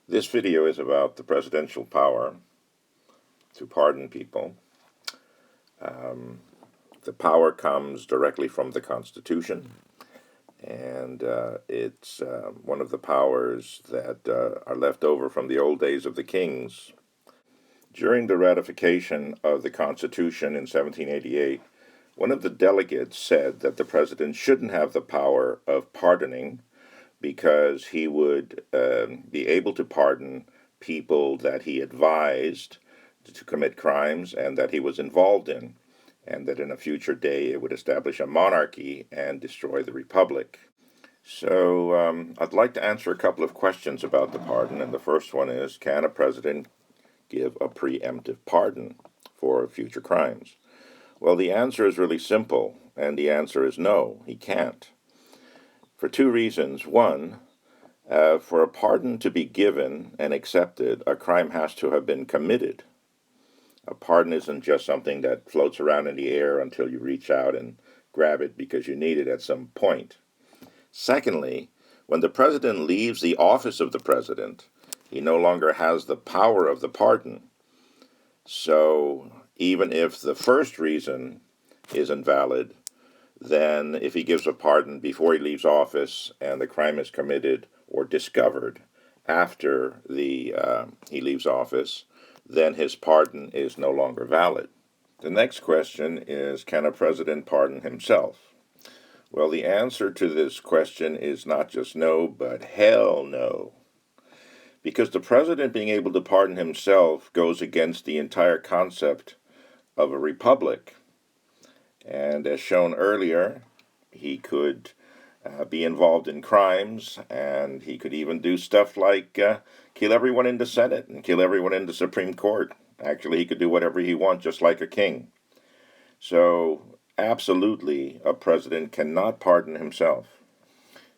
This video is about the presidential power to pardon people. The power comes directly from the Constitution, and it's one of the powers that are left over from the old days of the kings. During the ratification of the Constitution in 1788, one of the delegates said that the president shouldn't have the power of pardoning because he would be able to pardon people that he advised to commit crimes and that he was involved in, and that in a future day it would establish a monarchy and destroy the republic. So I'd like to answer a couple of questions about the pardon, and the first one is, can a president give a preemptive pardon for future crimes? Well, the answer is really simple, and the answer is no, he can't. For two reasons. One, for a pardon to be given and accepted, a crime has to have been committed. A pardon isn't just something that floats around in the air until you reach out and grab it because you need it at some point. Secondly, when the president leaves the office of the president, he no longer has the power of the pardon. So even if the first reason is invalid, then if he gives a pardon before he leaves office and the crime is committed or discovered after he leaves office, then his pardon is no longer valid. The next question is, can a president pardon himself? Well, the answer to this question is not just no, but hell no. Because the president being able to pardon himself goes against the entire concept of a republic. And as shown earlier, he could be involved in crimes, and he could even do stuff like kill everyone in the Senate and kill everyone in the Supreme Court. Actually, he could do whatever he wants, just like a king. So, absolutely, a president cannot pardon himself.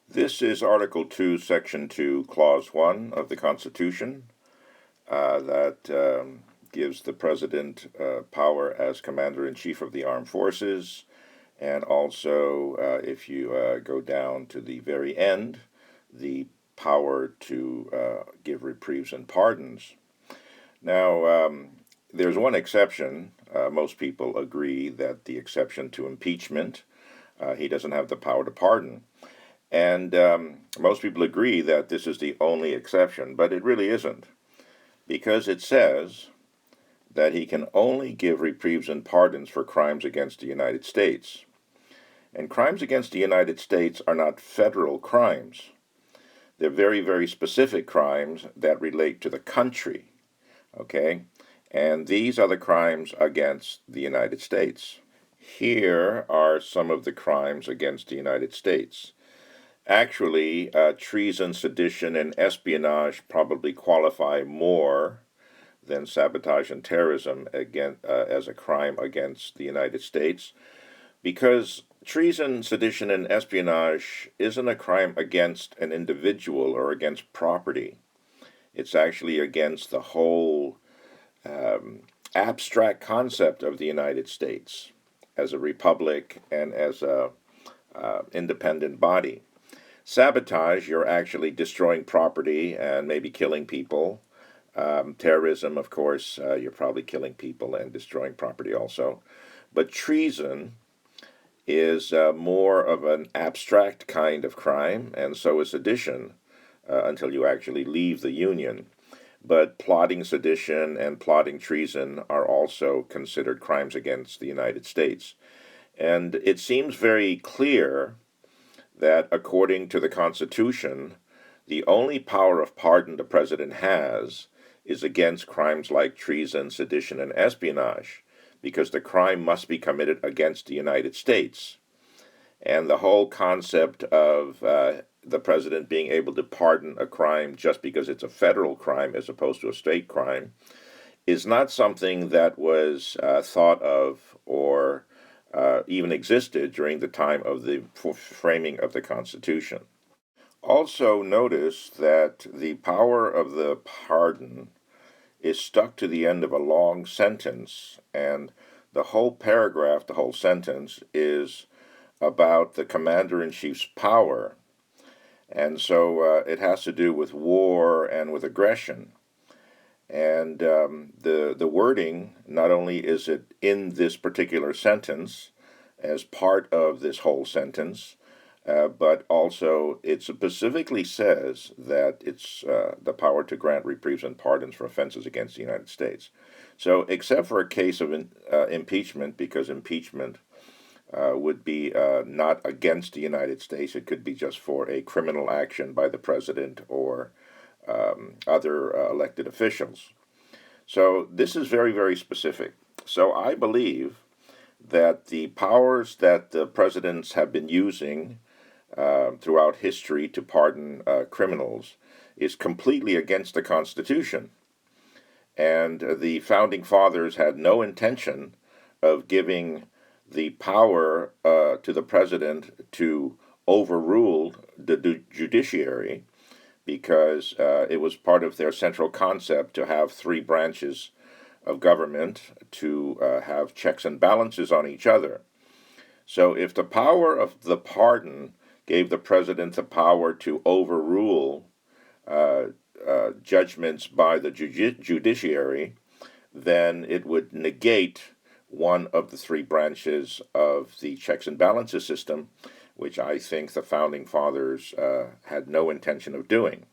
This is Article 2, Section 2, Clause 1 of the Constitution that gives the president power as commander-in-chief of the armed forces. And also, if you go down to the very end, the power to give reprieves and pardons. Now, there's one exception. Most people agree that the exception to impeachment, he doesn't have the power to pardon. And most people agree that this is the only exception, but it really isn't, because it says that he can only give reprieves and pardons for crimes against the United States. And crimes against the United States are not federal crimes. They're very, very specific crimes that relate to the country, okay? And these are the crimes against the United States. Here are some of the crimes against the United States. Actually, treason, sedition, and espionage probably qualify more than sabotage and terrorism as a crime against the United States, because treason, sedition, and espionage isn't a crime against an individual or against property. It's actually against the whole abstract concept of the United States as a republic and as a independent body. Sabotage, you're actually destroying property and maybe killing people. Terrorism, of course, you're probably killing people and destroying property also. But treason is more of an abstract kind of crime, and so is sedition until you actually leave the Union. But plotting sedition and plotting treason are also considered crimes against the United States. And it seems very clear that according to the Constitution, the only power of pardon the president has is against crimes like treason, sedition, and espionage, because the crime must be committed against the United States. And the whole concept of the president being able to pardon a crime just because it's a federal crime as opposed to a state crime is not something that was thought of or even existed during the time of the framing of the Constitution. Also notice that the power of the pardon is stuck to the end of a long sentence, and the whole paragraph, the whole sentence, is about the commander-in-chief's power. And so it has to do with war and with aggression. And the wording, not only is it in this particular sentence as part of this whole sentence, but also it specifically says that it's the power to grant reprieves and pardons for offenses against the United States. So, except for a case of impeachment, because impeachment would be not against the United States, it could be just for a criminal action by the president or other elected officials. So, this is very, very specific. So, I believe that the powers that the presidents have been using throughout history to pardon criminals is completely against the Constitution. And the founding fathers had no intention of giving the power to the president to overrule the judiciary because it was part of their central concept to have three branches of government to have checks and balances on each other. So if the power of the pardon gave the president the power to overrule judgments by the judiciary, then it would negate one of the three branches of the checks and balances system, which I think the founding fathers had no intention of doing.